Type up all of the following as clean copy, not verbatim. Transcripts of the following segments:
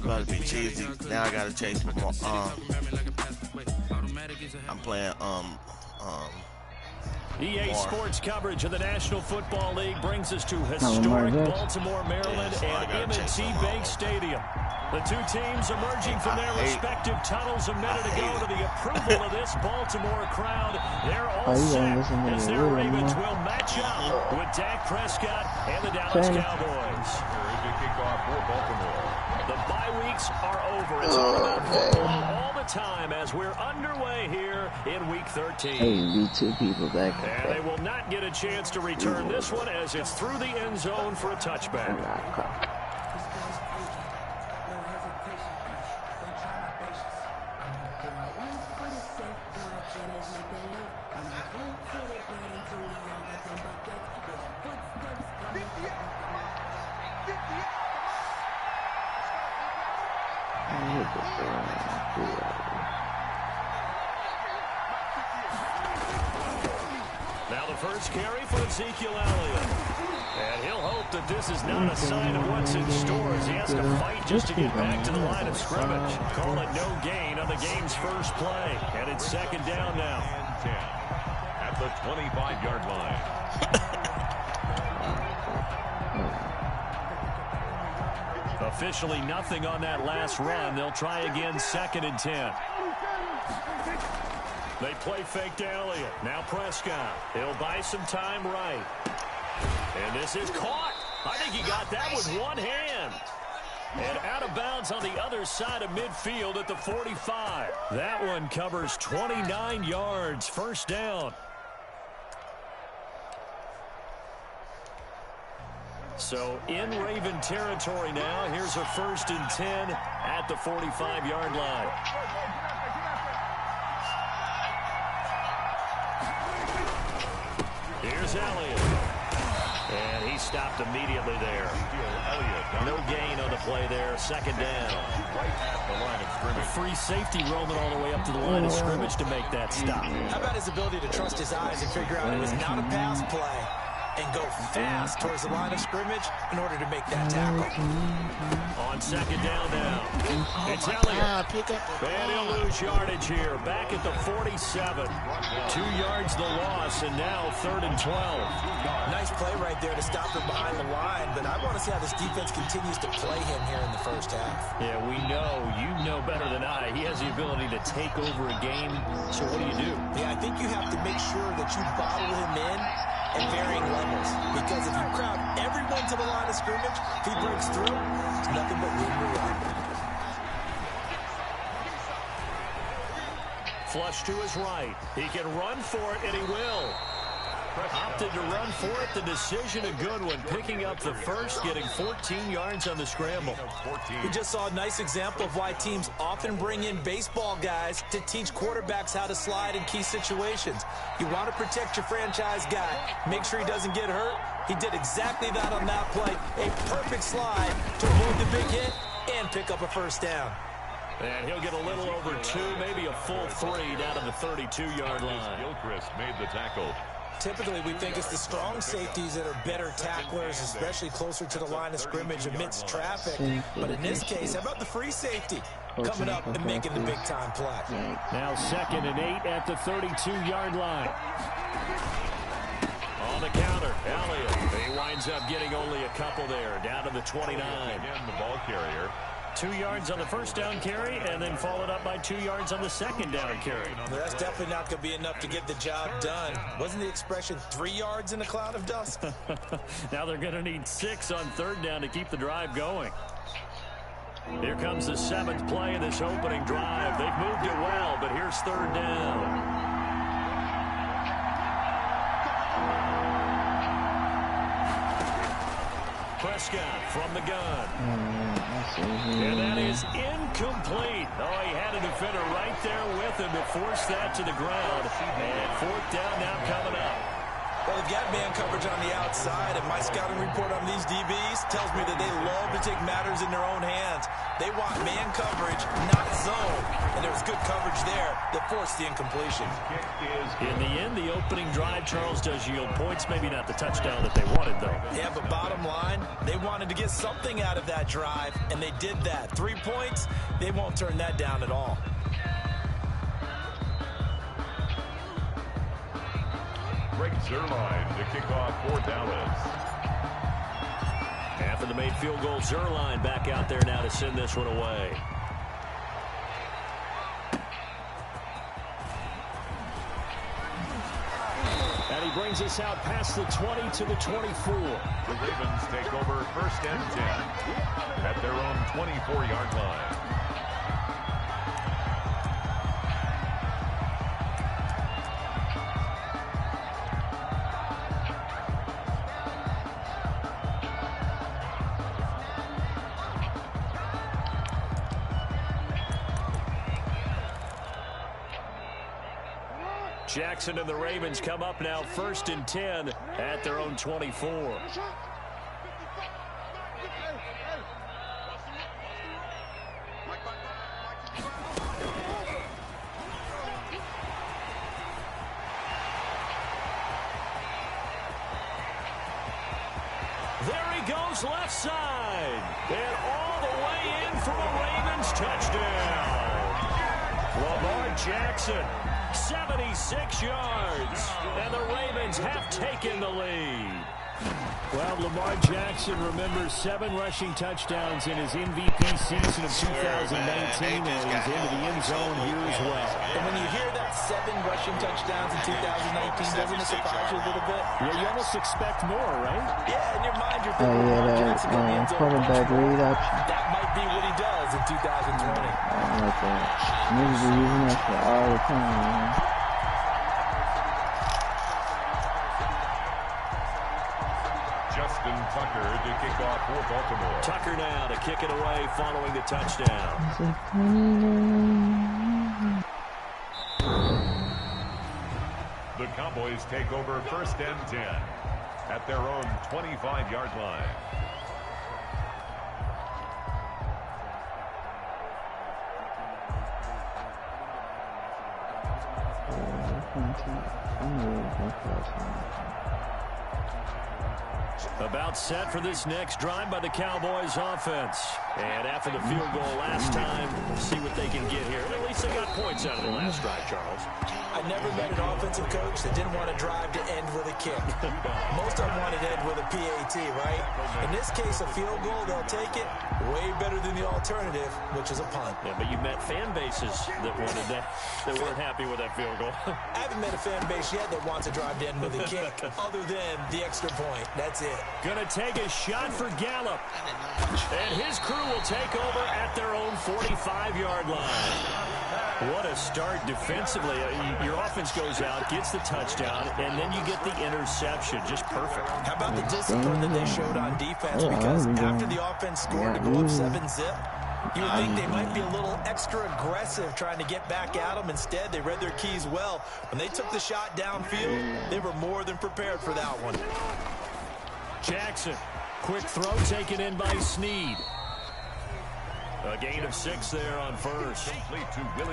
about to be cheesy. Now I gotta chase more. I'm playing EA Sports coverage of the National Football League brings us to historic Baltimore, Maryland, and M&T Bank Stadium. The two teams emerging from their respective tunnels a minute ago to the approval of this Baltimore crowd. They're all set as their Ravens will match up with Dak Prescott and the Dallas Cowboys. The bye weeks are over. It's all about football all the time as we're underway here in Week 13. Hey, beat two people back. And they will not get a chance to return this one as it's through the end zone for a touchback. Now the first carry for Ezekiel Elliott. And he'll hope that this is not a sign of what's in store as he has to fight just to get back to the line of scrimmage. Call it no gain on the game's first play. And it's second down now. And 10 at the 25-yard line. Officially nothing on that last run. They'll try again second and 10. They play fake to Elliott. Now Prescott. He'll buy some time right. And this is caught. I think he got that with one hand. And out of bounds on the other side of midfield at the 45. That one covers 29 yards. First down. So in Raven territory now. Here's a first and 10 at the 45-yard line. Here's Elliott. And he stopped immediately there. No gain on the play there. Second down. Right at the line of scrimmage. Free safety roaming all the way up to the line of scrimmage to make that stop. How about his ability to trust his eyes and figure out it was not a pass play and go fast towards the line of scrimmage in order to make that tackle. On second down now. It's Elliott. And he'll lose yardage here. Back at the 47. 2 yards the loss, and now third and 12. Nice play right there to stop him behind the line, but I want to see how this defense continues to play him here in the first half. Yeah, we know. You know better than I. He has the ability to take over a game. So what do? Yeah, I think you have to make sure that you bottle him in at varying levels, because if you crowd everyone to the line of scrimmage, if he breaks through, it's nothing but room to run. Flush to his right. He can run for it, and he will. Opted to run for it. The decision a good one. Picking up the first, getting 14 yards on the scramble. We just saw a nice example of why teams often bring in baseball guys to teach quarterbacks how to slide in key situations. You want to protect your franchise guy. Make sure he doesn't get hurt. He did exactly that on that play. A perfect slide to avoid the big hit and pick up a first down. And he'll get a little over 2, maybe a full 3 down to the 32-yard line. Gilchrist made the tackle. Typically, we think it's the strong safeties that are better tacklers, especially closer to the line of scrimmage amidst traffic. But in this case, how about the free safety coming up and making the big-time play? Now second and 8 at the 32-yard line. On the counter, Elliott. He winds up getting only a couple there, down to the 29. Again, the ball carrier. 2 yards on the first down carry, and then followed up by 2 yards on the second down carry. Well, that's definitely not going to be enough to get the job done. Wasn't the expression 3 yards in a cloud of dust? Now they're going to need 6 on third down to keep the drive going. Here comes the 7th play of this opening drive. They've moved it well, but here's third down. Prescott from the gun. And that is incomplete. Oh, he had a defender right there with him to force that to the ground. And fourth down now coming up. Well, they've got man coverage on the outside, and my scouting report on these DBs tells me that they love to take matters in their own hands. They want man coverage, not zone. And there was good coverage there that forced the incompletion. In the end, the opening drive, Charles, does yield points. Maybe not the touchdown that they wanted, though. Yeah, but bottom line, they wanted to get something out of that drive, and they did that. 3 points, they won't turn that down at all. Greg Zuerlein to kick off for Dallas. After the made field goal, Zuerlein back out there now to send this one away. And he brings us out past the 20 to the 24. The Ravens take over 1st and 10 at their own 24-yard line. Jackson and the Ravens come up now 1st and 10 at their own 24. There he goes left side. And all the way in for a Ravens touchdown. Lamar Jackson. 76 yards, and the Ravens have taken the lead. Well, Lamar Jackson remembers 7 rushing touchdowns in his MVP season of 2019, and he's into the end zone here as well. And when you hear that 7 rushing touchdowns in 2019, doesn't it surprise you a little bit? Yeah, you almost expect more, right? Yeah, in your mind, you're thinking Lamar Jackson in the end zone. Quarterback read option. That might be what he does in 2020. I like that. Niggas be using that shit all the time, man. Justin Tucker to kick off for Baltimore. Tucker now to kick it away following the touchdown. The Cowboys take over 1st and 10 at their own 25-yard line. About set for this next drive by the Cowboys offense. And after the field goal last time, see what they can get here. At least they got points out of the last drive, Charles. I never met an offensive coach that didn't want to drive to end with a kick. Most of them wanted to end with a PAT, right? In this case, a field goal, they'll take it. Way better than the alternative, which is a punt. Yeah, but you met fan bases that wanted that, that weren't happy with that field goal. I haven't met a fan base yet that wants to drive to end with a kick, other than the extra point. That's it. Gonna take a shot for Gallup. And his crew will take over at their own 45-yard line. What a start defensively. Your offense goes out, gets the touchdown, and then you get the interception. Just perfect. How about the discipline that they showed on defense? Because after the offense scored to go up 7-zip, you would think they might be a little extra aggressive trying to get back at them. Instead, they read their keys well. When they took the shot downfield, they were more than prepared for that one. Jackson, quick throw taken in by Snead. A gain of 6 there on first.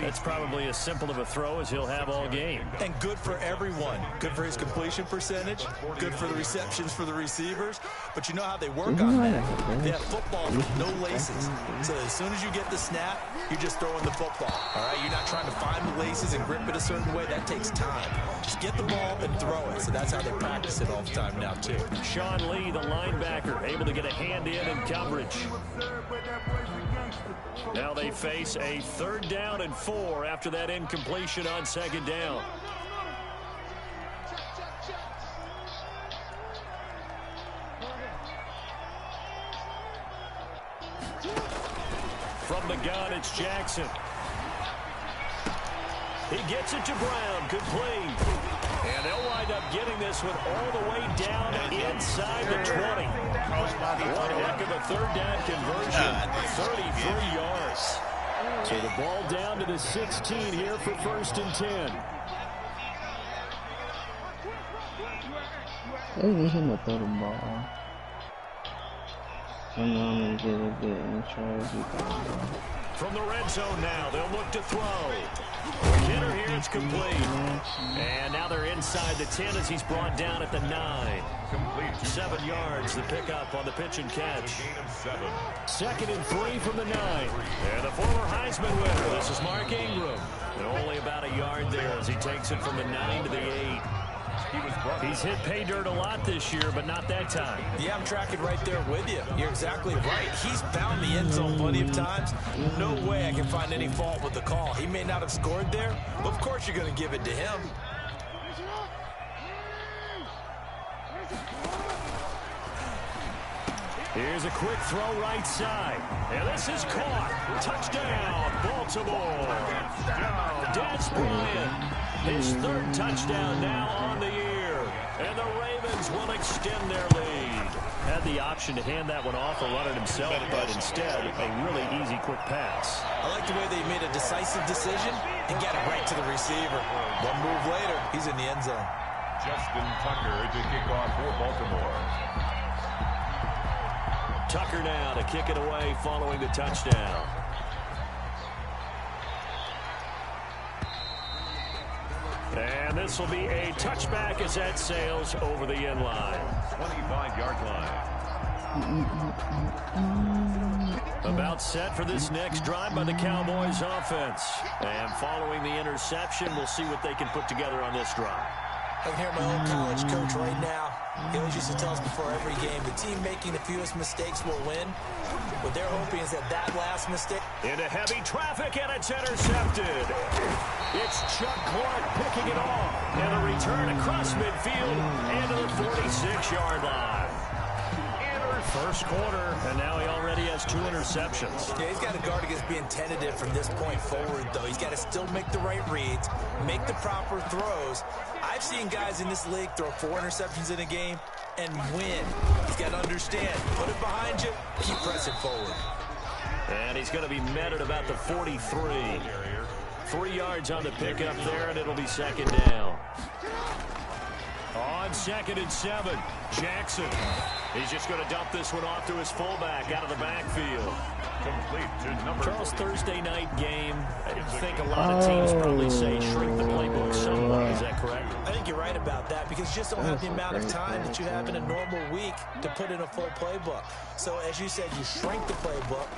That's probably as simple of a throw as he'll have all game. And good for everyone. Good for his completion percentage. Good for the receptions for the receivers. But you know how they work on that? They have footballs with no laces. So as soon as you get the snap, you're just throwing the football. All right? You're not trying to find the laces and grip it a certain way. That takes time. Just get the ball and throw it. So that's how they practice it all the time now, too. Sean Lee, the linebacker, able to get a hand in coverage. Now they face a 3rd down and 4 after that incompletion on 2nd down. From the gun, it's Jackson. He gets it to Brown. Good play. And they'll wind up getting this one all the way down inside the 20. One heck of a 3rd down conversion. 33 yards. So the ball down to the 16 here for 1st and 10. They need him to throw the ball. I know I'm gonna get a good intro if you can. From the red zone now, they'll look to throw. Hitter here, it's complete. And now they're inside the 10 as he's brought down at the 9. Complete. 7 yards, the pickup on the pitch and catch. Gain of 7. 2nd and 3 from the 9. And the former Heisman winner, this is Mark Ingram. And only about a yard there as he takes it from the 9 to the 8. He's hit pay dirt a lot this year, but not that time. Yeah, I'm tracking right there with you. You're exactly right. He's found the end zone plenty of times. No way I can find any fault with the call. He may not have scored there, but of course you're going to give it to him. Here's a quick throw right side. And this is caught. Touchdown, Baltimore. Des Bryant, his 3rd touchdown now on the year. And the Ravens will extend their lead. Had the option to hand that one off or run it himself, but instead, a really easy quick pass. I like the way they made a decisive decision and got it right to the receiver. One move later, he's in the end zone. Justin Tucker to kick off for Baltimore. Tucker now to kick it away following the touchdown. And this will be a touchback as that sails over the end line. 25-yard line. About set for this next drive by the Cowboys offense. And following the interception, we'll see what they can put together on this drive. I can hear my old college coach right now. He always used to tell us before every game, the team making the fewest mistakes will win. What they're hoping is that last mistake... Into heavy traffic, and it's intercepted. It's Chuck Clark picking it off. And a return across midfield into the 46-yard line. First quarter, and now he already has 2 interceptions. Yeah, he's got to guard against being tentative from this point forward, though. He's got to still make the right reads, make the proper throws. I've seen guys in this league throw 4 interceptions in a game and win. He's got to understand, put it behind you, keep pressing forward. And he's going to be met at about the 43. 3 yards on the pickup there, and it'll be 2nd down. On 2nd and 7, Jackson. He's just going to dump this one off to his fullback out of the backfield. Complete to number Charles, Thursday night game. I think a lot of teams probably say shrink the playbook somewhat. Is that correct? I think you're right about that because you just don't have the amount of time that you have in a normal week to put in a full playbook. So as you said, you shrink the playbook.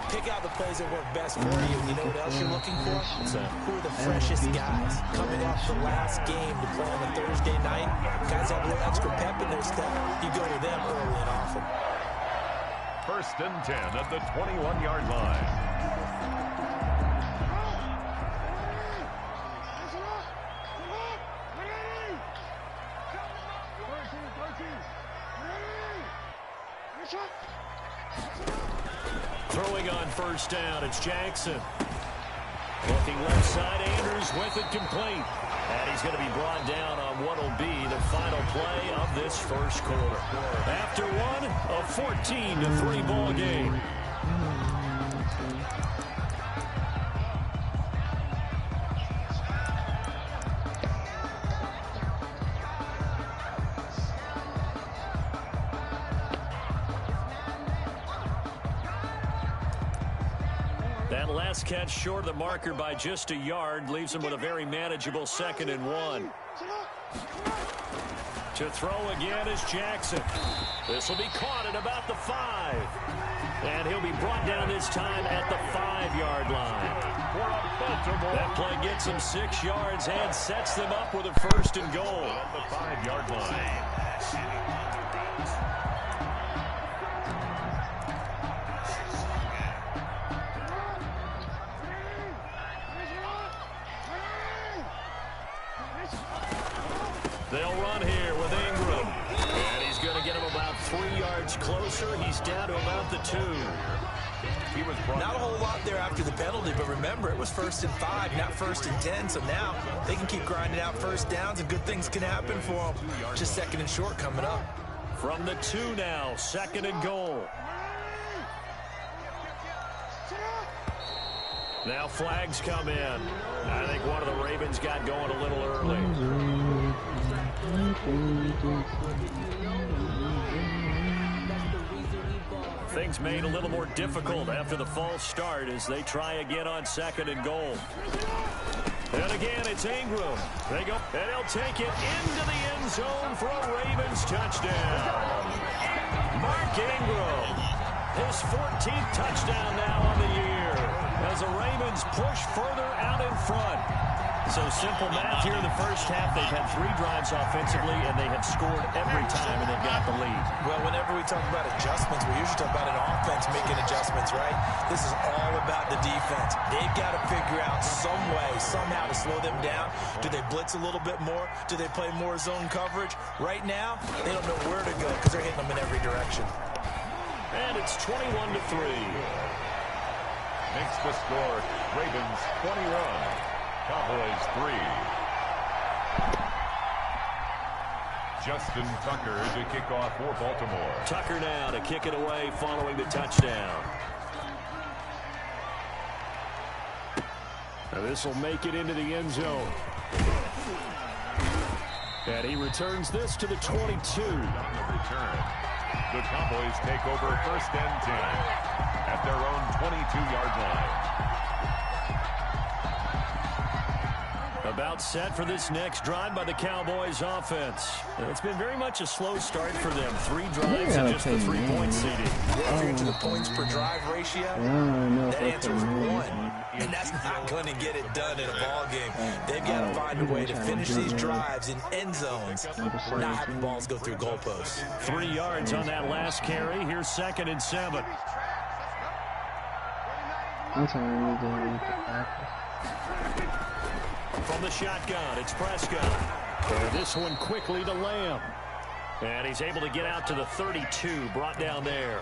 Pick out the plays that work best for you. And you know what else you're looking for? Who are the freshest guys coming off the last game to play on a Thursday night? Guys have a little extra pep in their step. You go to them early and often. 1st and 10 at the 21-yard line. Throwing on 1st down, it's Jackson. Looking left side, Andrews with it complete. And he's going to be brought down on what will be the final play of this first quarter. After one, a 14-3 ball game. That last catch short of the marker by just a yard leaves him with a very manageable 2nd and 1. To throw again is Jackson. This will be caught at about the 5. And he'll be brought down this time at the 5-yard line. That play gets him 6 yards and sets them up with a 1st and goal. At the 5-yard line. They'll run here with Ingram. And he's going to get him about 3 yards closer. He's down to about the 2. Not a whole lot there after the penalty, but remember, it was 1st and 5, not 1st and 10. So now they can keep grinding out 1st downs, and good things can happen for them. Just 2nd and short coming up. From the 2 now, 2nd and goal. Now flags come in. I think one of the Ravens got going a little early. Things made a little more difficult after the false start as they try again on 2nd and goal. And again, it's Ingram. They go, and he'll take it into the end zone for a Ravens touchdown. Mark Ingram, his 14th touchdown now on the year as the Ravens push further out in front. So simple math here in the first half. They've had 3 drives offensively, and they have scored every time, and they've got the lead. Well, whenever we talk about adjustments, we usually talk about an offense making adjustments, right? This is all about the defense. They've got to figure out some way, somehow to slow them down. Do they blitz a little bit more? Do they play more zone coverage? Right now, they don't know where to go because they're hitting them in every direction. And it's 21-3. Makes the score Ravens 21. Cowboys 3. Justin Tucker to kick off for Baltimore. Tucker now to kick it away following the touchdown. Now this will make it into the end zone. And he returns this to the 22. On the return, the Cowboys take over 1st and 10 at their own 22-yard line. About set for this next drive by the Cowboys offense. It's been very much a slow start for them. 3 drives and just the 3-point seeding. If you're into the points per drive ratio, that answer is 1. And that's not going to get it done in a ball game. They've got to find a way to finish these drives in end zones, not having balls go through goalposts. 3 yards on that last carry. Here's 2nd and 7. I'm trying to get practice. From the shotgun, it's Prescott. And this one quickly to Lamb. And he's able to get out to the 32, brought down there.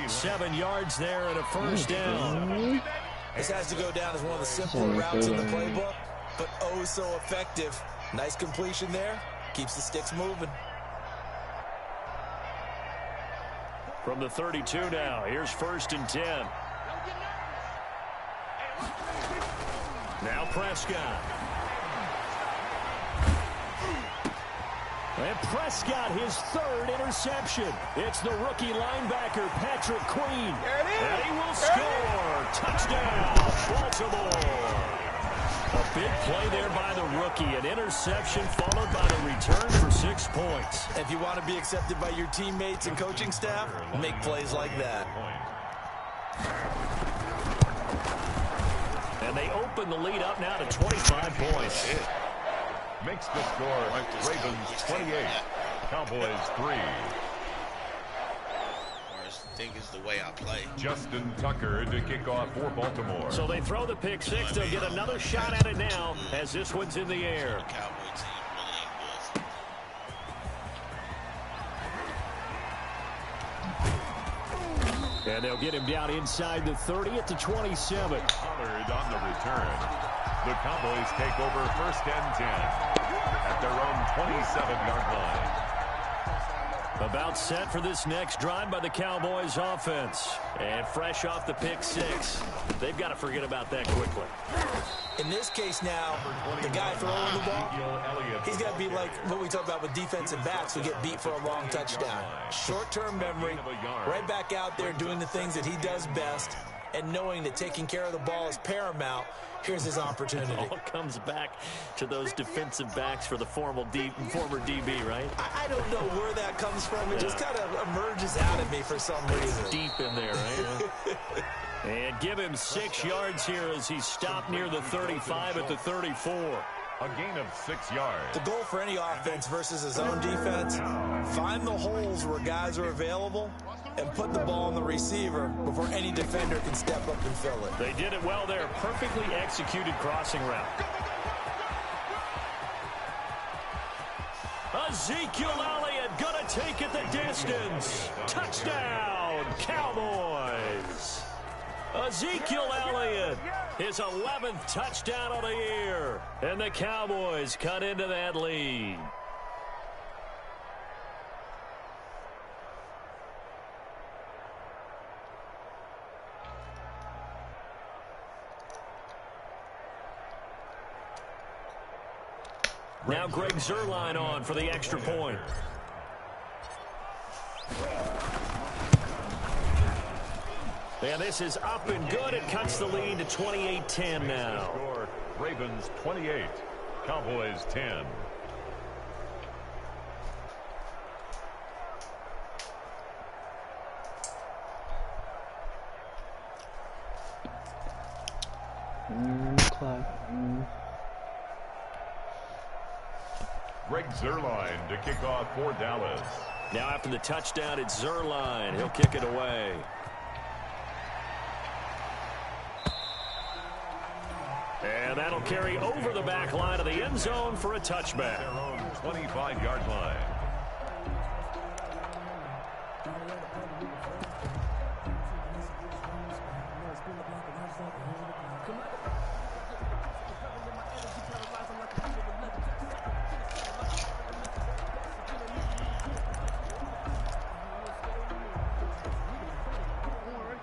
7 yards there and a first down. This has to go down as one of the simpler routes in the playbook, but oh so effective. Nice completion there. Keeps the sticks moving. From the 32 now, here's 1st and 10. Now Prescott. And Prescott, his 3rd interception. It's the rookie linebacker, Patrick Queen. And he will score. Touchdown, Baltimore. A big play there by the rookie. An interception followed by the return for 6 points. If you want to be accepted by your teammates and coaching staff, make plays like that. And they open the lead up now to 25 points. Makes the score Ravens 28, Cowboys 3. I think it's the way I play. Justin Tucker to kick off for Baltimore. So they throw the pick 6. They'll get another shot at it now as this one's in the air. The Cowboy team really ain't good. And they'll get him down inside the 30 at the 27. Pollard on the return. The Cowboys take over 1st and 10 at their own 27-yard line. About set for this next drive by the Cowboys offense. And fresh off the pick 6. They've got to forget about that quickly. In this case now, the guy throwing the ball, he's got to be like what we talk about with defensive backs who get beat for a long touchdown. Short-term memory, right back out there doing the things that he does best, and knowing that taking care of the ball is paramount. Here's his opportunity. It all comes back to those defensive backs for the former DB, right? I don't know where that comes from. It just kind of emerges out of me for some reason. Deep in there, right? And give him 6 yards here as he's stopped near the 35 at the 34. A gain of 6 yards. The goal for any offense versus his own defense, find the holes where guys are available and put the ball on the receiver before any defender can step up and fill it. They did it well there. Perfectly executed crossing route. Ezekiel Elliott gonna take it the distance. Touchdown, Cowboys. Ezekiel Elliott, his 11th touchdown of the year. And the Cowboys cut into that lead. Now Greg Zuerlein on for the extra point. And this is up and good. It cuts the lead to 28-10 now. Score, Ravens 28, Cowboys 10. Greg Zuerlein to kick off for Dallas. Now after the touchdown, it's Zuerlein. He'll kick it away. And that'll carry over the back line of the end zone for a touchback. Their own 25-yard line.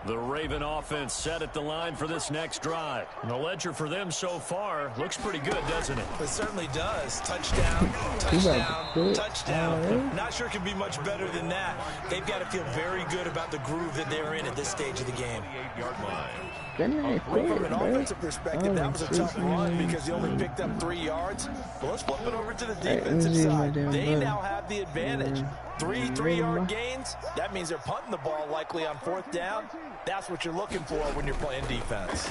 The Raven offense set at the line for this next drive. And the ledger for them so far looks pretty good, doesn't it? It certainly does. Touchdown, touchdown, touchdown. Not sure it can be much better than that. They've got to feel very good about the groove that they're in at this stage of the game. 28-yard line. From an offensive perspective, that was a tough run because he only picked up 3 yards. But let's flip it over to the defensive side. They now have the advantage. 3 3-yard gains, that means they're punting the ball likely on 4th down. That's what you're looking for when you're playing defense.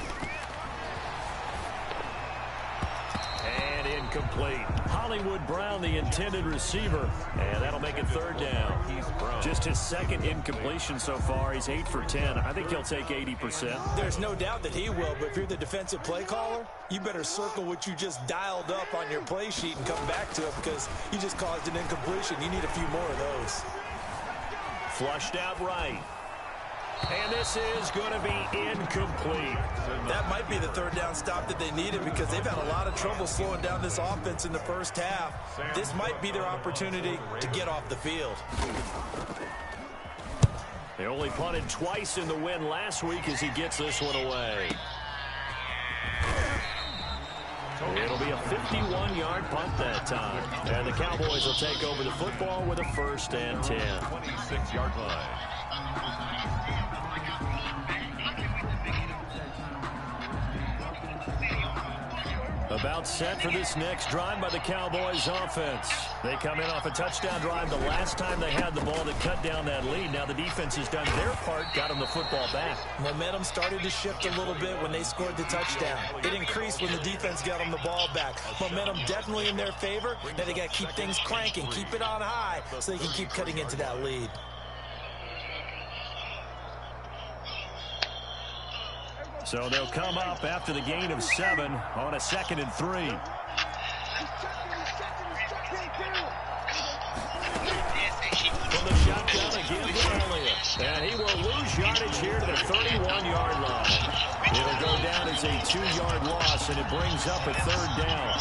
And incomplete. Hollywood Brown, the intended receiver. And that'll make it 3rd down. Just his 2nd incompletion so far. He's 8 for 10. I think he'll take 80%. There's no doubt that he will, but if you're the defensive play caller, you better circle what you just dialed up on your play sheet and come back to it because you just caused an incompletion. You need a few more of those. Flushed out right. And this is going to be incomplete. That might be the 3rd down stop that they needed because they've had a lot of trouble slowing down this offense in the first half. This might be their opportunity to get off the field. They only punted twice in the win last week as he gets this one away. It'll be a 51-yard punt that time. And the Cowboys will take over the football with a 1st and 10. 26-yard line. About set for this next drive by the Cowboys offense. They come in off a touchdown drive the last time they had the ball that cut down that lead. Now the defense has done their part, got them the football back. Momentum started to shift a little bit when they scored the touchdown. It increased when the defense got them the ball back. Momentum definitely in their favor. Now they got to keep things cranking, keep it on high so they can keep cutting into that lead. So they'll come up after the gain of 7 on a 2nd and 3. From the shotgun again to Elliott. And he will lose yardage here to the 31-yard line. It'll go down as a 2-yard loss, and it brings up a 3rd down.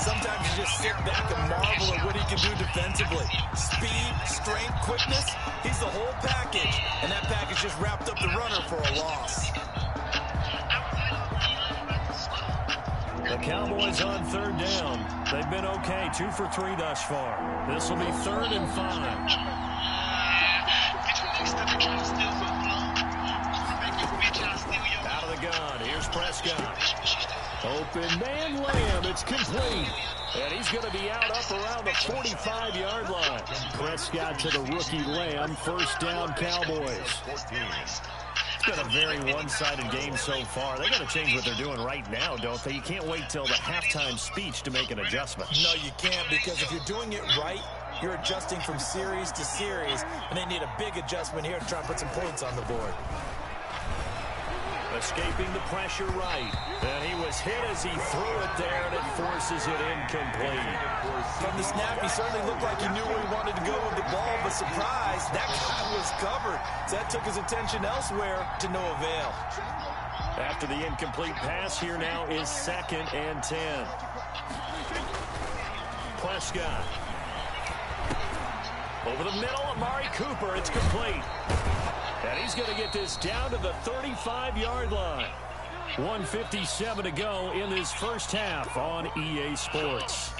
Sometimes you just sit back and marvel at what he can do defensively. Speed, strength, quickness, he's the whole package. And that package just wrapped up the runner for a loss. The Cowboys on 3rd down. They've been okay, 2 for 3 thus far. This will be 3rd and 5. Out of the gun, here's Prescott. Open man Lamb, it's complete. And he's going to be out up around the 45-yard line. Prescott to the rookie Lamb, 1st down Cowboys. It's been a very one-sided game so far. They got to change what they're doing right now, don't they? You can't wait till the halftime speech to make an adjustment. No, you can't, because if you're doing it right, you're adjusting from series to series, and they need a big adjustment here to try and put some points on the board. Escaping the pressure right. And he was hit as he threw it there, and it forces it incomplete. From the snap, he certainly looked like he knew where he wanted to go with the ball, but surprise, that guy was covered. So that took his attention elsewhere to no avail. After the incomplete pass, here now is 2nd and 10. Prescott. Over the middle, Amari Cooper, it's complete. And he's going to get this down to the 35-yard line. 1:57 to go in this first half on EA Sports.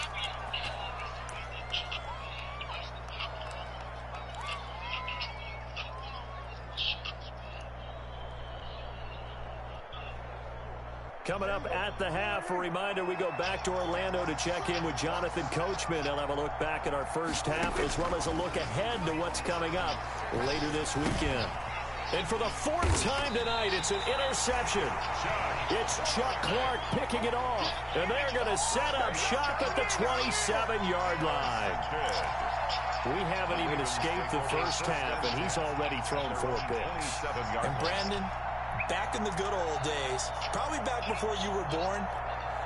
Coming up at the half, a reminder, we go back to Orlando to check in with Jonathan Coachman. He'll have a look back at our first half as well as a look ahead to what's coming up later this weekend. And for the fourth time tonight, it's an interception. It's Chuck Clark picking it off. And they're going to set up shop at the 27-yard line. We haven't even escaped the first half, and he's already thrown 4 picks. And Brandon, back in the good old days, probably back before you were born,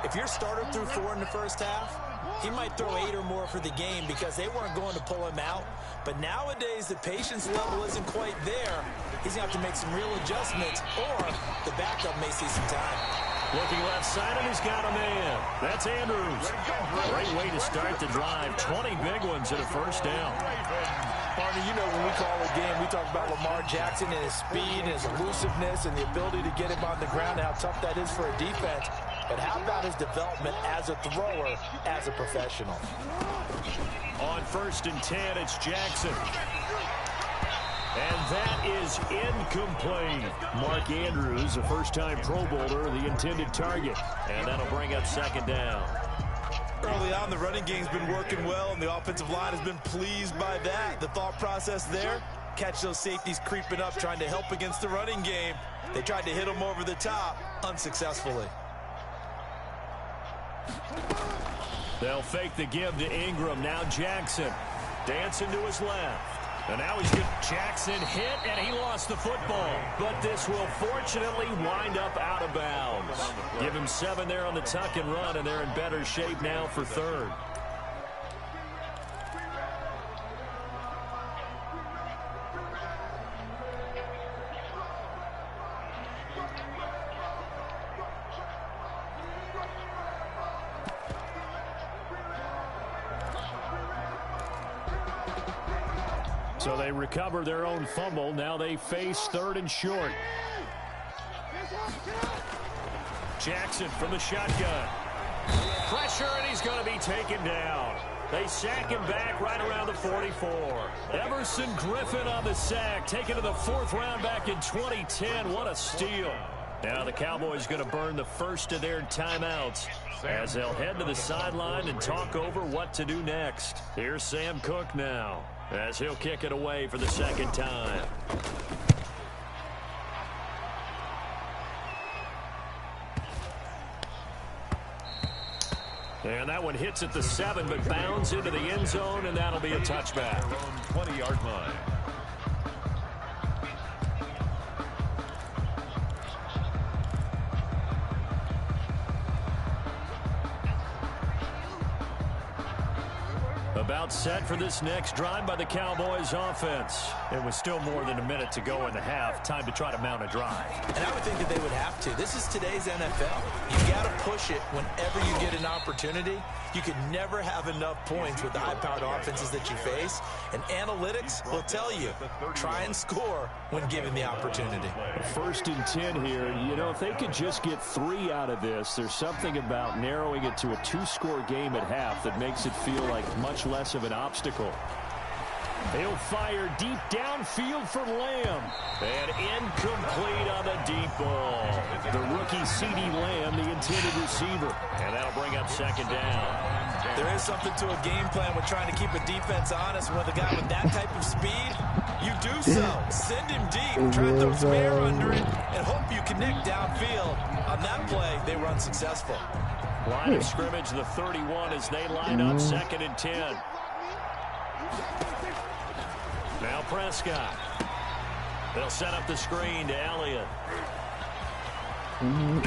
if your starter threw 4 in the first half, he might throw 8 or more for the game because they weren't going to pull him out. But nowadays, the patience level isn't quite there. He's going to have to make some real adjustments, or the backup may see some time. Looking left side, and he's got a man. That's Andrews. Great way to start the drive. 20 big ones at a first down. Barney, you know when we call a game, we talk about Lamar Jackson and his speed and his elusiveness and the ability to get him on the ground and how tough that is for a defense. But how about his development as a thrower, as a professional? On 1st and 10, it's Jackson. And that is incomplete. Mark Andrews, a first-time Pro Bowler, the intended target. And that'll bring up 2nd down. Early on, the running game's been working well, and the offensive line has been pleased by that. The thought process there, catch those safeties creeping up, trying to help against the running game. They tried to hit them over the top, unsuccessfully. They'll fake the give to Ingram. Now Jackson dancing to his left. And now he's got Jackson hit, and he lost the football. But this will fortunately wind up out of bounds. Give him 7 there on the tuck and run, and they're in better shape now for 3rd. So they recover their own fumble. Now they face 3rd and short. Jackson from the shotgun. Pressure, and he's going to be taken down. They sack him back right around the 44. Everson Griffin on the sack, taken to the 4th round back in 2010. What a steal. Now the Cowboys going to burn the first of their timeouts as they'll head to the sideline and talk over what to do next. Here's Sam Cook now, as he'll kick it away for the 2nd time. And that one hits at the 7, but bounds into the end zone, and that'll be a touchback. 20-yard line. About set for this next drive by the Cowboys offense. It was still more than a minute to go in the half. Time to try to mount a drive. And I would think that they would have to. This is today's NFL. You got to push it whenever you get an opportunity. You could never have enough points with the high-powered offenses that you face. And analytics will tell you, try and score when given the opportunity. 1st and 10 here. You know, if they could just get 3 out of this, there's something about narrowing it to a 2-score game at half that makes it feel like much less of an obstacle. He'll fire deep downfield for Lamb. And incomplete on the deep ball. The rookie C.D. Lamb, the intended receiver. And that'll bring up 2nd down. There is something to a game plan with trying to keep a defense honest. With a guy with that type of speed, you do so. Send him deep. Try to throw some air under it and hope you connect downfield. On that play, they were unsuccessful. Line of scrimmage, the 31, as they line up 2nd and 10. Now Prescott. They'll set up the screen to Elliott. And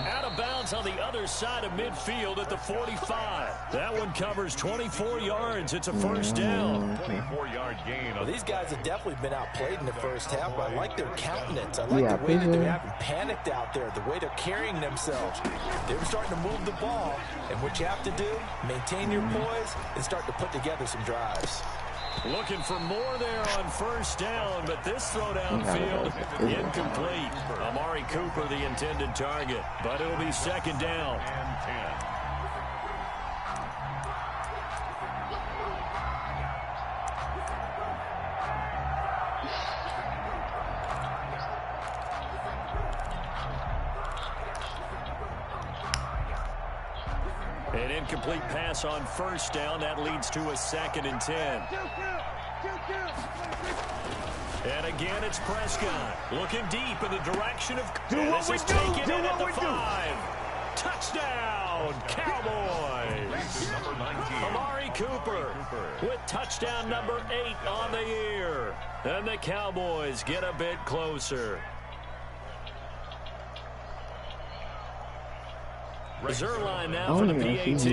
out of bounds on the other side of midfield at the 45. That one covers 24 yards. It's a 1st down. 24-yard gain. Well, these guys have definitely been outplayed in the first half, but I like their countenance. I like the way that they haven't panicked out there, the way they're carrying themselves. They're starting to move the ball, and what you have to do, maintain your poise and start to put together some drives. Looking for more there on 1st down, but this throw downfield incomplete. Amari Cooper, the intended target, but it'll be 2nd down. And 10. An incomplete pass on first down. That leads to a 2nd and 10. And again, it's Prescott looking deep in the direction of. This is taken in at the 5. Touchdown, Cowboys. Number 19. Amari Cooper with touchdown number 8 on the year. And the Cowboys get a bit closer. Zerline now for the PAT.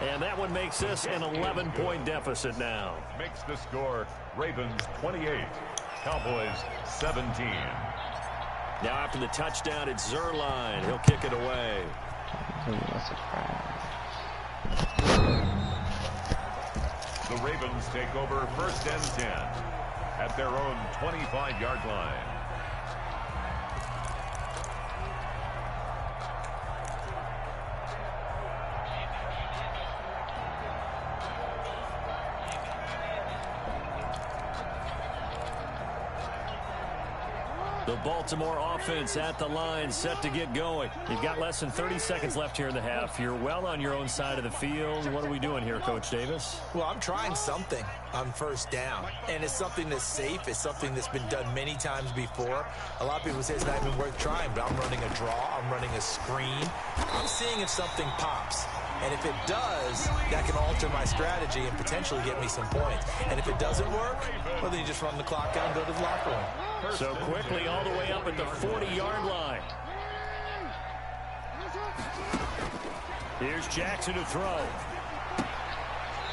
And that one makes this an 11-point deficit now. Makes the score Ravens 28, Cowboys 17. Now after the touchdown, it's Zerline. He'll kick it away. The Ravens take over 1st and 10 at their own 25-yard line. The Baltimore offense at the line, set to get going. You've got less than 30 seconds left here in the half. You're well on your own side of the field. What are we doing here, Coach Davis? Well, I'm trying something on first down, and it's something that's safe. It's something that's been done many times before. A lot of people say it's not even worth trying, but I'm running a draw. I'm running a screen. I'm seeing if something pops. And if it does, that can alter my strategy and potentially get me some points. And if it doesn't work, well, then you just run the clock out and go to the locker room. So quickly all the way up at the 40-yard line. Here's Jackson to throw.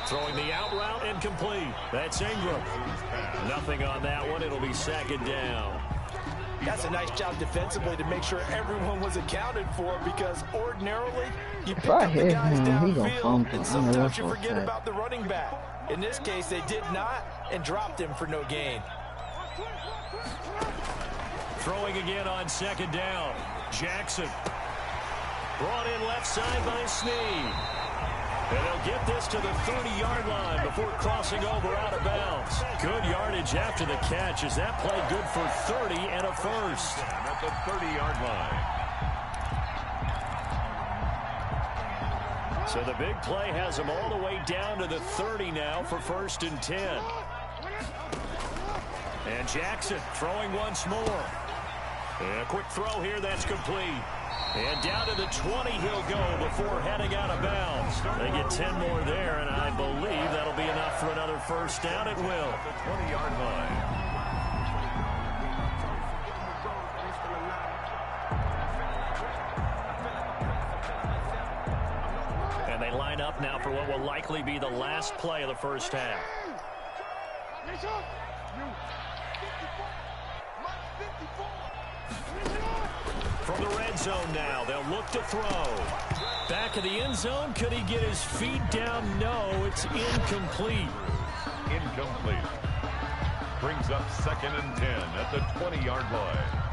Throwing the out route, incomplete. That's Ingram. Nothing on that one. It'll be 2nd down. That's a nice job defensively to make sure everyone was accounted for, because ordinarily you pick up the guys downfield and sometimes you forget about the running back. In this case, they did not and dropped him for no gain. Throwing again on 2nd down. Jackson. Brought in left side by Snead. And they'll get this to the 30-yard line before crossing over out of bounds. Good yardage after the catch. Is that play good for 30 and a first? At the 30-yard line. So the big play has them all the way down to the 30 now for 1st and 10. And Jackson throwing once more. And a quick throw here, that's complete. And down to the 20 he'll go before heading out of bounds. They get 10 more there, and I believe that'll be enough for another first down. It will. At the 20-yard line. And they line up now for what will likely be the last play of the first half. From the red zone now, they'll look to throw. Back of the end zone, could he get his feet down? No, it's incomplete. Incomplete. Brings up 2nd and 10 at the 20-yard line.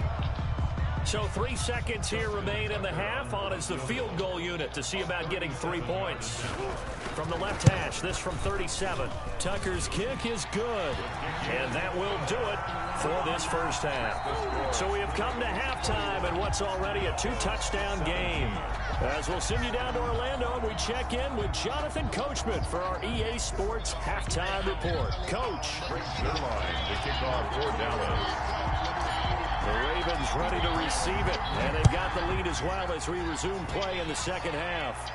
So 3 seconds here remain in the half. On is the field goal unit to see about getting 3 points. From the left hash, this from 37. Tucker's kick is good. And that will do it for this first half. So we have come to halftime in what's already a 2-touchdown game. As we'll send you down to Orlando, we check in with Jonathan Coachman for our EA Sports Halftime Report. Coach. Good line to kick off for Dallas. The Ravens ready to receive it, and they've got the lead as well as we resume play in the second half.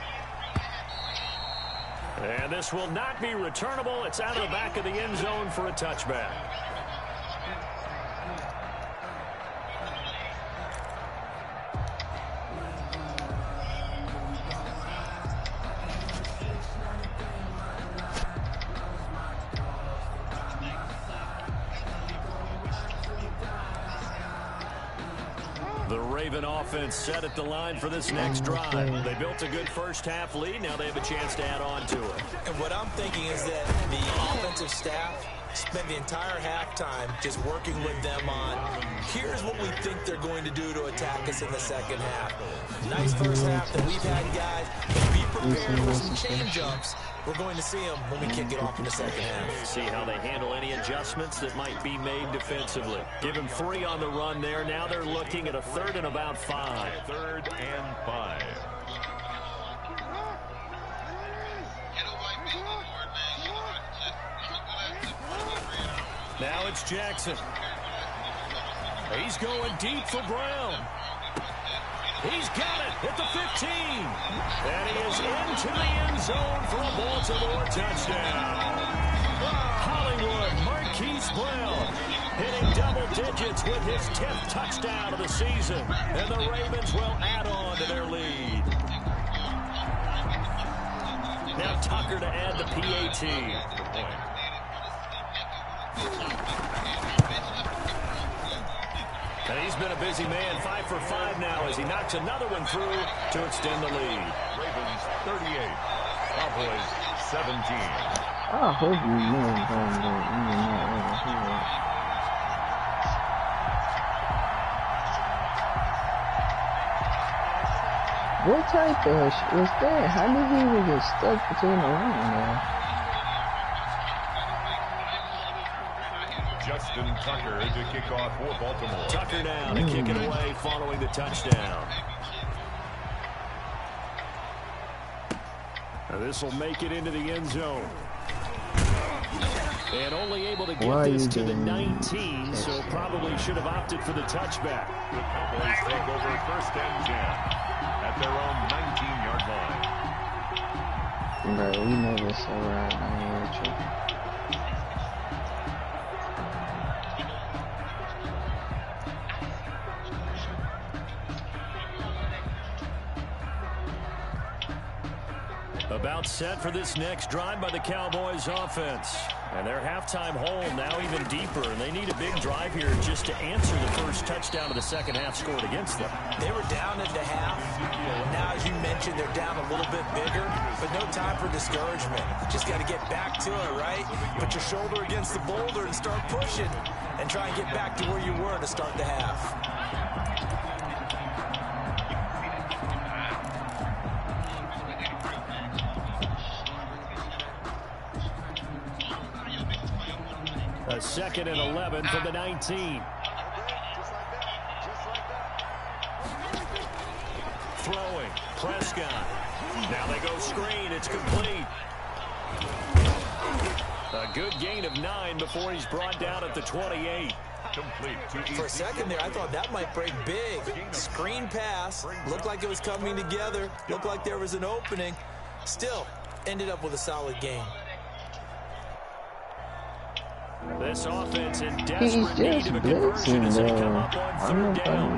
And this will not be returnable. It's out of the back of the end zone for a touchback. The Raven offense set at the line for this next drive. They built a good first half lead. Now they have a chance to add on to it. And what I'm thinking is that the offensive staff spent the entire halftime just working with them on, here's what we think they're going to do to attack us in the second half. Nice first half that we've had, guys, but be prepared for some change-ups. We're going to see them when we kick it off in the second half. See how they handle any adjustments that might be made defensively. Give them 3 on the run there. Now they're looking at a 3rd and about 5. 3rd and 5. Now it's Jackson. He's going deep for Brown. He's got it at the 15. And he is into the end zone for a Baltimore touchdown. Hollywood Marquise Brown hitting double digits with his 10th touchdown of the season. And the Ravens will add on to their lead. Now Tucker to add the PAT. And he's been a busy man, 5 for 5 now as he knocks another one through to extend the lead. Ravens 38, Cowboys 17. I hope you know that you're not over here. What type of was that? How did he even get stuck between the line there? Justin Tucker to kick off for Baltimore. Tucker now to kick it away following the touchdown. Now this will make it into the end zone. And only able to get this to the 19, so probably should have opted for the touchback. The Cowboys take over 1st and 10 at their own 19-yard line. Bro, we know this alright. I ain't with you. About set for this next drive by the Cowboys offense. And their halftime hole now even deeper, and they need a big drive here just to answer the first touchdown of the second half scored against them. They were down at the half. Now, as you mentioned, they're down a little bit bigger, but no time for discouragement. Just got to get back to it, right? Put your shoulder against the boulder and start pushing and try and get back to where you were to start the half. A 2nd and 11 from the 19. Throwing, Prescott. Now they go screen, it's complete. A good gain of 9 before he's brought down at the 28. Complete. For a second there, I thought that might break big. Screen pass, looked like it was coming together, looked like there was an opening. Still, ended up with a solid game. This offense in desperate need of a conversion as they come up on 3rd down.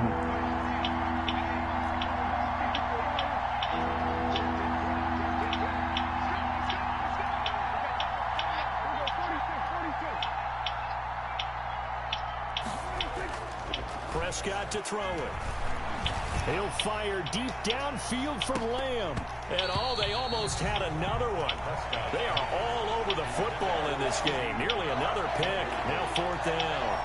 Prescott to throw it. He'll fire deep downfield from Lamb. And they almost had another one. They are all over the football in this game. Nearly another pick. Now 4th down.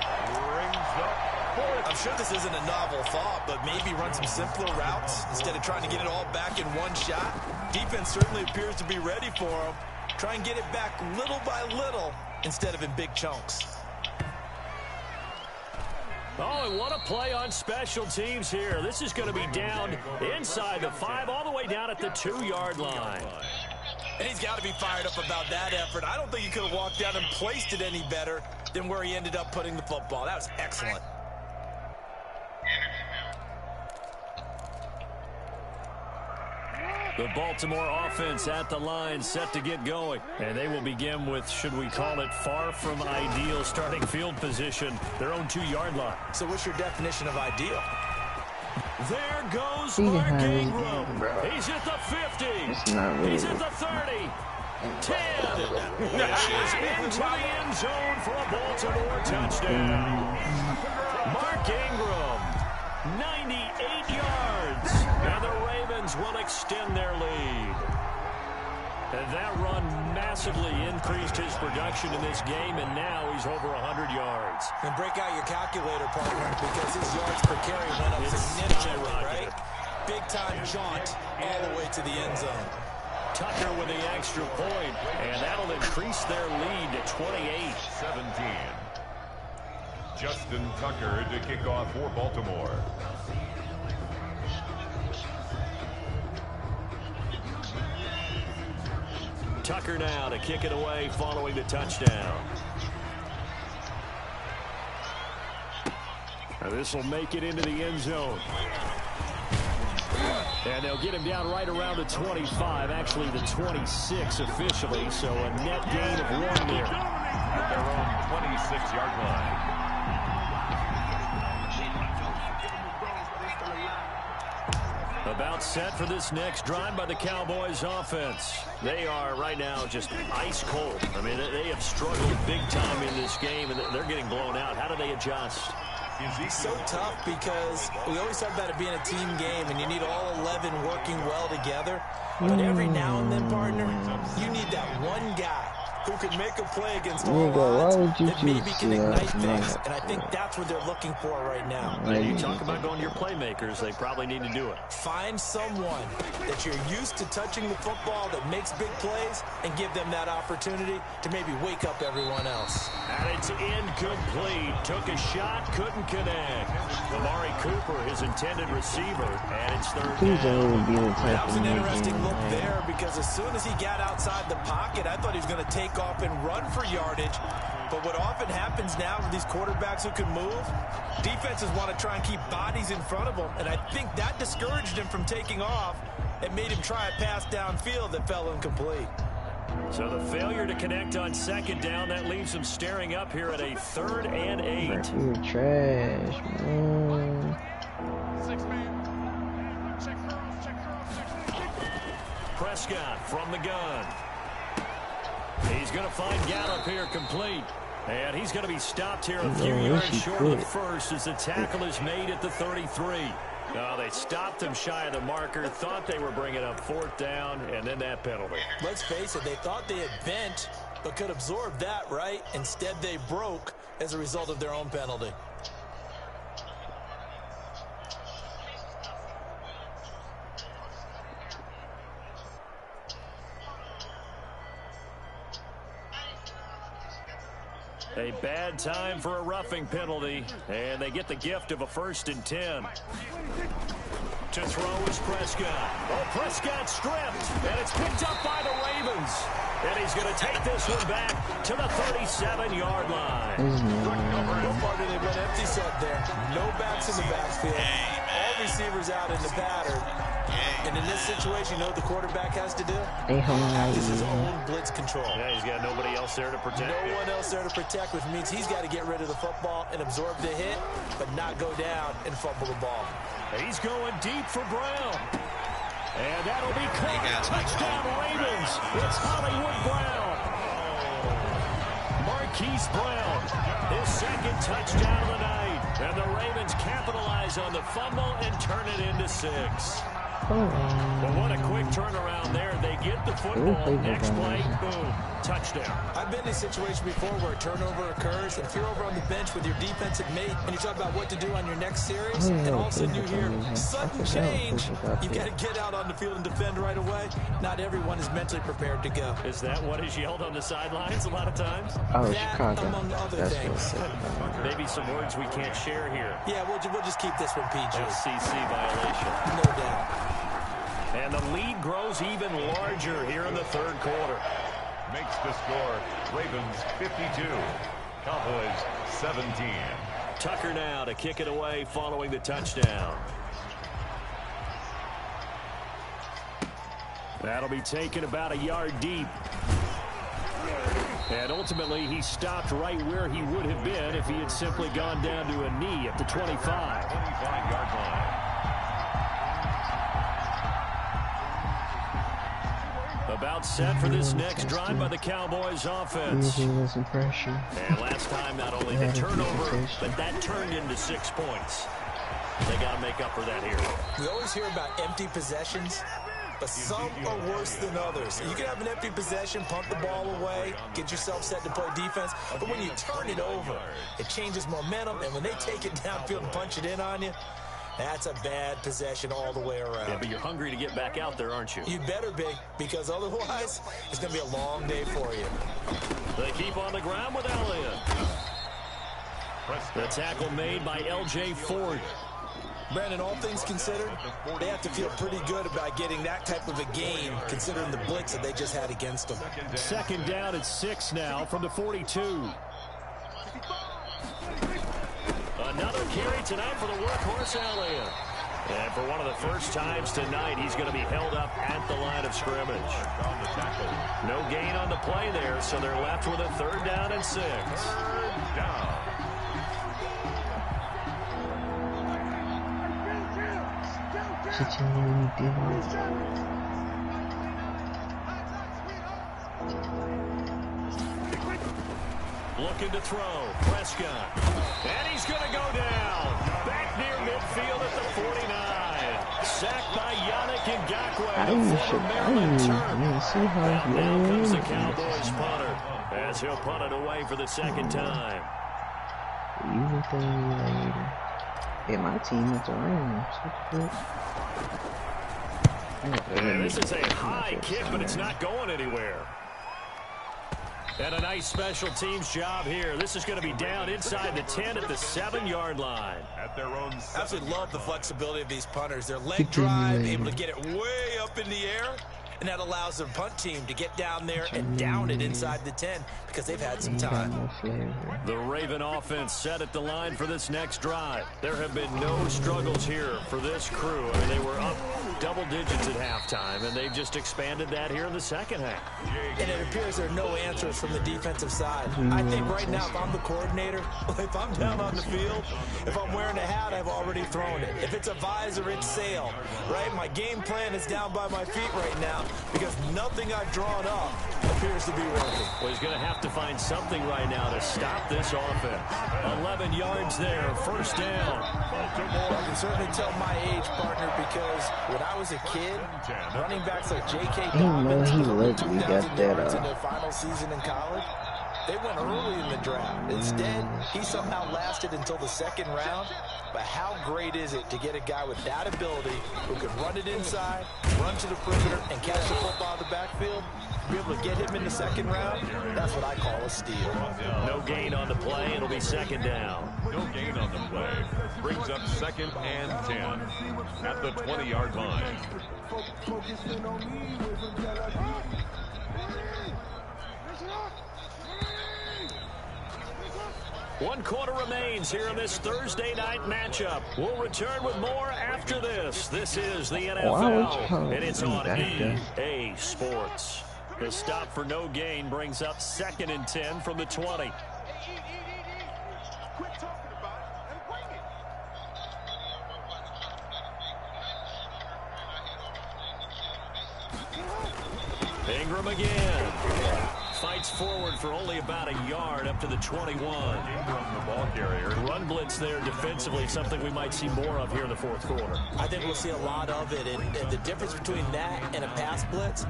I'm sure this isn't a novel thought, but maybe run some simpler routes instead of trying to get it all back in one shot. Defense certainly appears to be ready for them. Try and get it back little by little instead of in big chunks. Oh, and what a play on special teams here. This is going to be down inside the 5, all the way down at the 2-yard line. And he's got to be fired up about that effort. I don't think he could have walked down and placed it any better than where he ended up putting the football. That was excellent. The Baltimore offense at the line, set to get going. And they will begin with, should we call it, far from ideal starting field position, their own 2-yard line. So what's your definition of ideal? There goes Mark Ingram. He's at the 50. He's at the 30. 10. He's into the end zone for a Baltimore touchdown. Mark Ingram, 98 yards. And the Ravens will extend their lead. And that run massively increased his production in this game, and now he's over 100 yards. And break out your calculator, partner, because his yards per carry went up significantly, right? Big-time jaunt all the way to the end zone. Tucker with the extra point, and that'll increase their lead to 28-17. Justin Tucker to kick off for Baltimore. Tucker now to kick it away following the touchdown. This will make it into the end zone. And they'll get him down right around the 25, actually the 26 officially, so a net gain of 1 there. At their own 26-yard line. About set for this next drive by the Cowboys offense. They are right now just ice cold. I mean, they have struggled big time in this game, and they're getting blown out. How do they adjust? It's so tough because we always talk about it being a team game, and you need all 11 working well together. But every now and then, partner, you need that one guy who can make a play against all odds that maybe can ignite things. And I think that's what they're looking for right now. When you talk about going to your playmakers, they probably need to do it. Find someone that you're used to touching the football that makes big plays and give them that opportunity to maybe wake up everyone else. And it's incomplete. Took a shot, couldn't connect. Amari Cooper, his intended receiver, and it's third down. That was an interesting look there because as soon as he got outside the pocket, I thought he was going to take off and run for yardage. But what often happens now with these quarterbacks who can move, defenses want to try and keep bodies in front of them, and I think that discouraged him from taking off and made him try a pass downfield that fell incomplete. So the failure to connect on second down, that leaves him staring up here at a 3rd and 8. You're trash, man. Prescott from the gun. He's going to find Gallup here complete. And he's going to be stopped here a few yards short of the first as the tackle is made at the 33. No, they stopped him shy of the marker, thought they were bringing up 4th down, and then that penalty. Let's face it, they thought they had bent, but could absorb that, right? Instead, they broke as a result of their own penalty. A bad time for a roughing penalty, and they get the gift of a 1st and 10. To throw is Prescott. Oh, Prescott stripped, and it's picked up by the Ravens. And he's going to take this one back to the 37-yard line. What part did they run empty set there? No backs in the backfield. All receivers out in the pattern. And in this situation, you know what the quarterback has to do? This is own blitz control. Yeah, he's got nobody else there to protect. No one else there to protect, which means he's got to get rid of the football and absorb the hit, but not go down and fumble the ball. He's going deep for Brown. And that'll be caught. Touchdown Ravens. It's Hollywood Brown. Marquise Brown, his 2nd touchdown of the night. And the Ravens capitalize on the fumble and turn it into 6. But what a quick turnaround there. They get the football. Next play, boom, touchdown. I've been in a situation before where a turnover occurs, and if you're over on the bench with your defensive mate and you talk about what to do on your next series, and all of a sudden you hear sudden change, you've got to get out on the field and defend right away. Not everyone is mentally prepared to go. Is that what is yelled on the sidelines a lot of times? Oh, that, Chicago. among other things. Maybe some words we can't share here. Yeah, we'll just keep this one PG. FCC violation. No doubt. And the lead grows even larger here in the 3rd quarter. Makes the score Ravens 52, Cowboys 17. Tucker now to kick it away following the touchdown. That'll be taken about a yard deep. And ultimately, he stopped right where he would have been if he had simply gone down to a knee at the 25. 25-yard line. About set for this next drive by the Cowboys offense. And last time, not only the turnover, but that turned into 6 points. They got to make up for that here. We always hear about empty possessions. but some are worse than others. You can have an empty possession, punt the ball away, get yourself set to play defense, but when you turn it over, it changes momentum, and when they take it downfield and punch it in on you, that's a bad possession all the way around. Yeah, but you're hungry to get back out there, aren't you? You better be, because otherwise, it's going to be a long day for you. They keep on the ground with Elliott. The tackle made by L.J. Ford. Brandon, all things considered, they have to feel pretty good about getting that type of a game, considering the blitz that they just had against them. Second down at 6 now from the 42. Another carry tonight for the workhorse Elliott. And for one of the first times tonight, he's going to be held up at the line of scrimmage. No gain on the play there, so they're left with a 3rd down and 6. Looking to throw. Prescott. And he's going to go down. Back near midfield at the 49. Sacked by Yannick Ngakoue. Now comes the Cowboys punter as he'll punt it away for the second time. Yeah, my team at the Rams. And this is a high kick, but it's not going anywhere. And a nice special teams job here. This is going to be down inside the 10 at the 7-yard line. At their own. I absolutely love the flexibility of these punters. Their leg drive, able to get it way up in the air, and that allows their punt team to get down there and down it inside the 10 because they've had some time. The Raven offense set at the line for this next drive. There have been no struggles here for this crew. I mean, they were up double digits at halftime, and they've just expanded that here in the second half. And it appears there are no answers from the defensive side. I think right now, if I'm the coordinator, if I'm down on the field, if I'm wearing a hat, I've already thrown it. If it's a visor, it's sail, right? My game plan is down by my feet right now because nothing I've drawn up appears to be working. Well, he's going to have to find something right now to stop this offense. 11 yards there, first down. I can certainly tell my age, partner, because when I was a kid, running backs like J.K. Dobbins in their final season in college, they went early in the draft. Instead, he somehow lasted until the 2nd round. But how great is it to get a guy with that ability who can run it inside, run to the perimeter, and catch the football in the backfield? Be able to get him in the 2nd round, that's what I call a steal. No gain on the play. It'll be 2nd down. No gain on the play. Brings up 2nd and 10 at the 20-yard line. One quarter remains here in this Thursday night matchup. We'll return with more after this. This is the NFL, and it's on EA Sports. The stop for no gain brings up 2nd and 10 from the 20. Ingram again. Fights forward for only about a yard up to the 21. The ball carrier. Run blitz there defensively, something we might see more of here in the 4th quarter. I think we'll see a lot of it, and the difference between that and a pass blitz,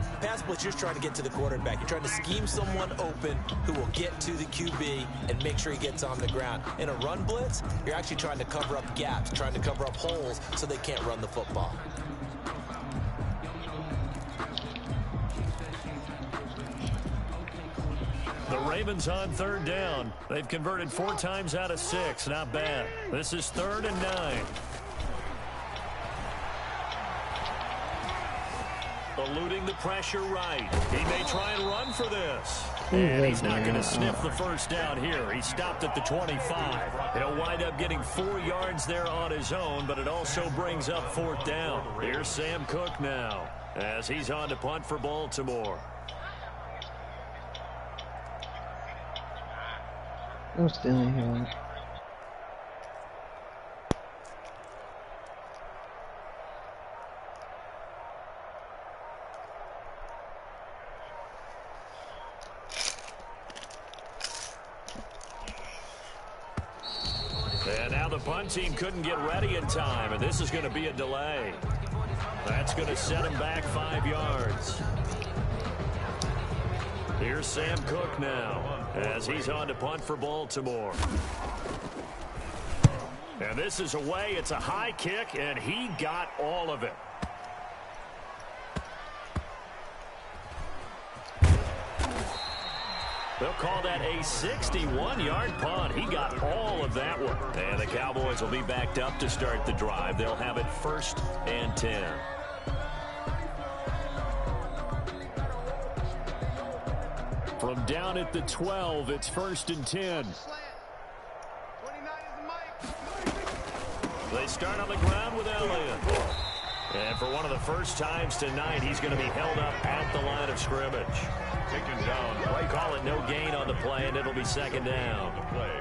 you're trying to get to the quarterback. You're trying to scheme someone open who will get to the QB and make sure he gets on the ground. In a run blitz, you're actually trying to cover up gaps, trying to cover up holes so they can't run the football. The Ravens on 3rd down. They've converted 4 times out of 6. Not bad. This is 3rd and 9. Eluding the pressure right. He may try and run for this. And he's not going to sniff the first down here. He stopped at the 25. He'll wind up getting 4 yards there on his own, but it also brings up 4th down. Here's Sam Cook now as he's on to punt for Baltimore. I'm still in here. And now the punt team couldn't get ready in time, and this is going to be a delay. That's going to set him back 5 yards. Here's Sam Cook now as he's on to punt for Baltimore. And this is away. It's a high kick, and he got all of it. They'll call that a 61-yard punt. He got all of that one. And the Cowboys will be backed up to start the drive. They'll have it 1st and 10. From down at the 12, it's 1st and 10. They start on the ground with Elliott. And for one of the first times tonight, he's going to be held up at the line of scrimmage. Taken down. They call it no gain on the play, and it'll be 2nd down. The play,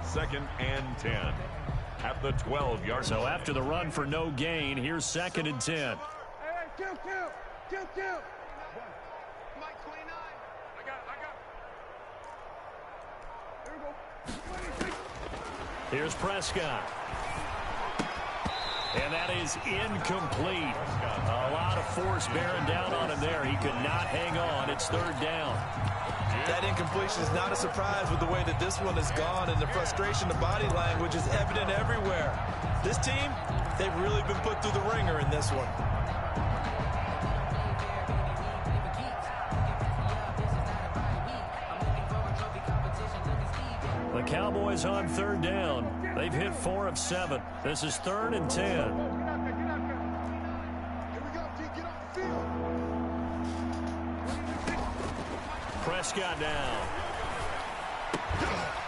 2nd and 10 at the 12-yard line. So after the run for no gain, here's 2nd and 10. Hey, kill. Mike 29. I got. Here we go. Here's Prescott. And that is incomplete. A lot of force bearing down on him there. He could not hang on. It's 3rd down. That incompletion is not a surprise with the way that this one has gone, and the frustration, the body language is evident everywhere. This team, they've really been put through the ringer in this one. The Cowboys on 3rd down. They've hit 4 of 7. This is 3rd and 10. Here we go, T. Get off the field. Prescott now.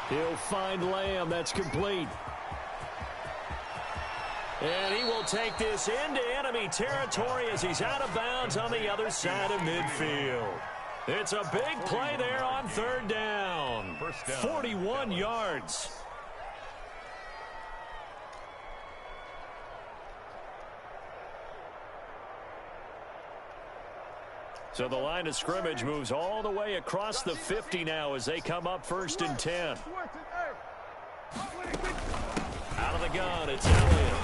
He'll find Lamb. That's complete. And he will take this into enemy territory as he's out of bounds on the other side of midfield. It's a big play there on 3rd down. 41 yards. So the line of scrimmage moves all the way across the 50 now as they come up 1st and 10. Out of the gun, it's Elliott.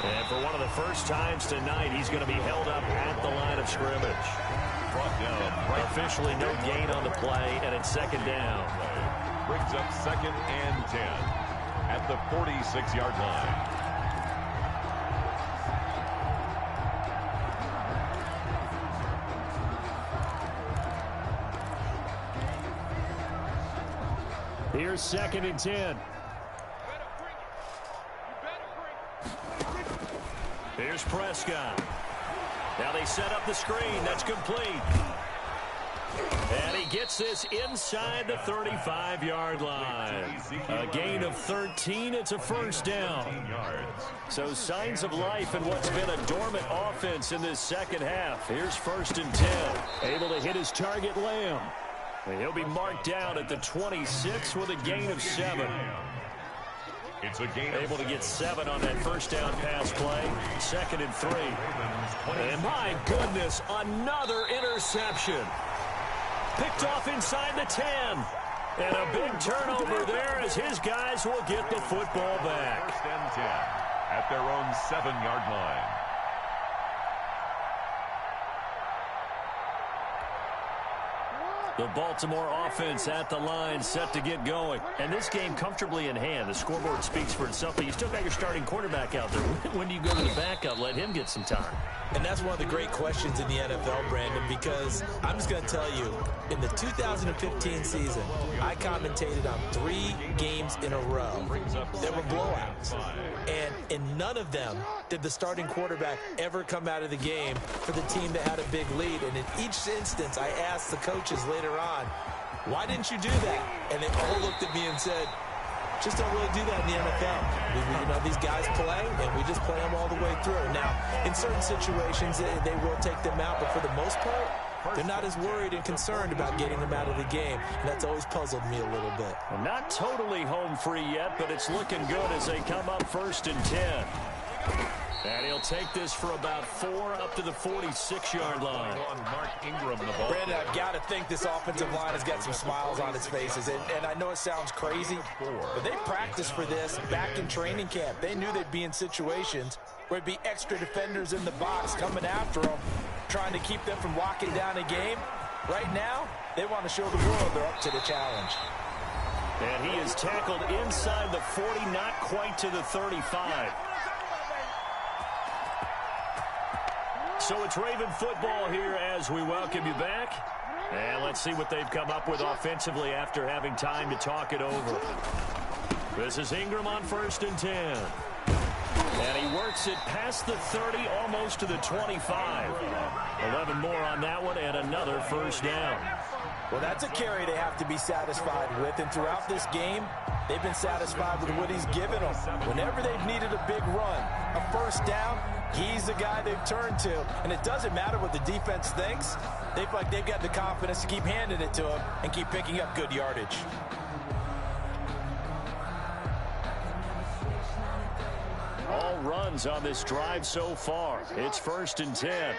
And for one of the first times tonight, he's going to be held up at the line of scrimmage. Brought down. Officially no gain on the play, and it's 2nd down. Brings up 2nd and 10 at the 46-yard line. Here's 2nd and 10. Here's Prescott. Now they set up the screen. That's complete. And he gets this inside the 35-yard line. A gain of 13. It's a 1st down. So signs of life in what's been a dormant offense in this 2nd half. Here's 1st and 10. Able to hit his target, Lamb. And he'll be marked down at the 26 with a gain of 7. It's a gain. Able to get 7 on that 1st down pass play. 2nd and 3. And my goodness, another interception. Picked off inside the 10. And a big turnover there as his guys will get the football back. 1st and 10 at their own 7-yard line. The Baltimore offense at the line, set to get going. And this game comfortably in hand. The scoreboard speaks for itself, but you still got your starting quarterback out there. When do you go to the backup? Let him get some time. And that's one of the great questions in the NFL, Brandon, because I'm just going to tell you, in the 2015 season, I commentated on 3 games in a row. There were blowouts. And in none of them did the starting quarterback ever come out of the game for the team that had a big lead. And in each instance, I asked the coaches later on, why didn't you do that? And they all looked at me and said, just don't really do that in the NFL. These guys play, and we just play them all the way through. Now, in certain situations, they will take them out, but for the most part, they're not as worried and concerned about getting them out of the game. And that's always puzzled me a little bit. Well, not totally home free yet, but it's looking good as they come up 1st and 10. And he'll take this for about 4 up to the 46-yard line. Mark Ingram, the ball. Brandon, I've got to think this offensive line has got some smiles on its faces. And I know it sounds crazy, but they practiced for this back in training camp. They knew they'd be in situations where it'd be extra defenders in the box coming after them, trying to keep them from locking down a game. Right now, they want to show the world they're up to the challenge. And he is tackled inside the 40, not quite to the 35. So it's Raven football here as we welcome you back. And let's see what they've come up with offensively after having time to talk it over. This is Ingram on 1st and 10. And he works it past the 30, almost to the 25. 11 more on that one and another first down. Well, that's a carry they have to be satisfied with. And throughout this game, they've been satisfied with what he's given them. Whenever they've needed a big run, a first down, he's the guy they've turned to. And it doesn't matter what the defense thinks. They feel like they've got the confidence to keep handing it to him and keep picking up good yardage. All runs on this drive so far. It's 1st and 10.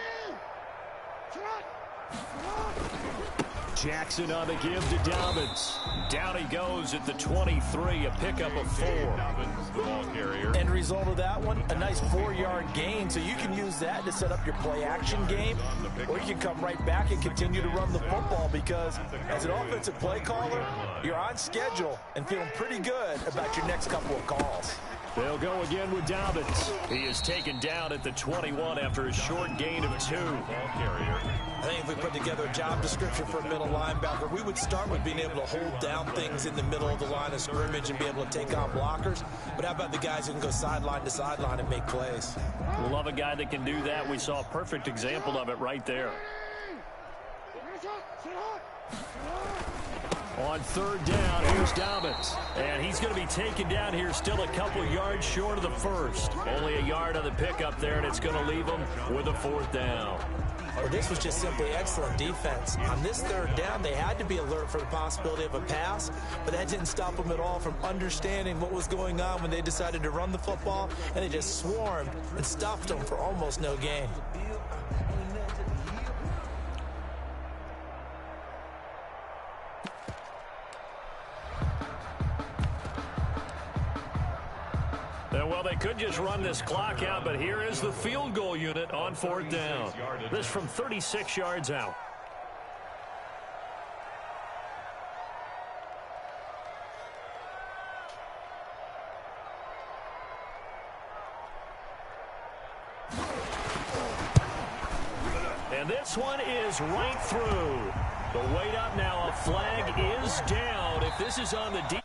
Jackson on the give to Dobbins. Down he goes at the 23, a pickup of 4. Dobbins, the ball carrier. End result of that one, a nice 4-yard gain. So you can use that to set up your play-action game, or you can come right back and continue to run the football because as an offensive play caller, you're on schedule and feeling pretty good about your next couple of calls. They'll go again with Dobbins. He is taken down at the 21 after a short gain of 2. Ball carrier. I think if we put together a job description for a middle linebacker, we would start with being able to hold down things in the middle of the line of scrimmage and be able to take on blockers. But how about the guys who can go sideline to sideline and make plays? Love a guy that can do that. We saw a perfect example of it right there. On 3rd down, here's Dobbins. And he's going to be taken down here still a couple yards short of the first. Only a yard on the pickup there, and it's going to leave him with a 4th down. Well, this was just simply excellent defense. On this 3rd down, they had to be alert for the possibility of a pass, but that didn't stop them at all from understanding what was going on when they decided to run the football, and they just swarmed and stuffed them for almost no gain. Well, they could just run this clock out, but here is the field goal unit on 4th down. This from 36 yards out. And this one is right through. The weight up now, a flag is down. If this is on the deep.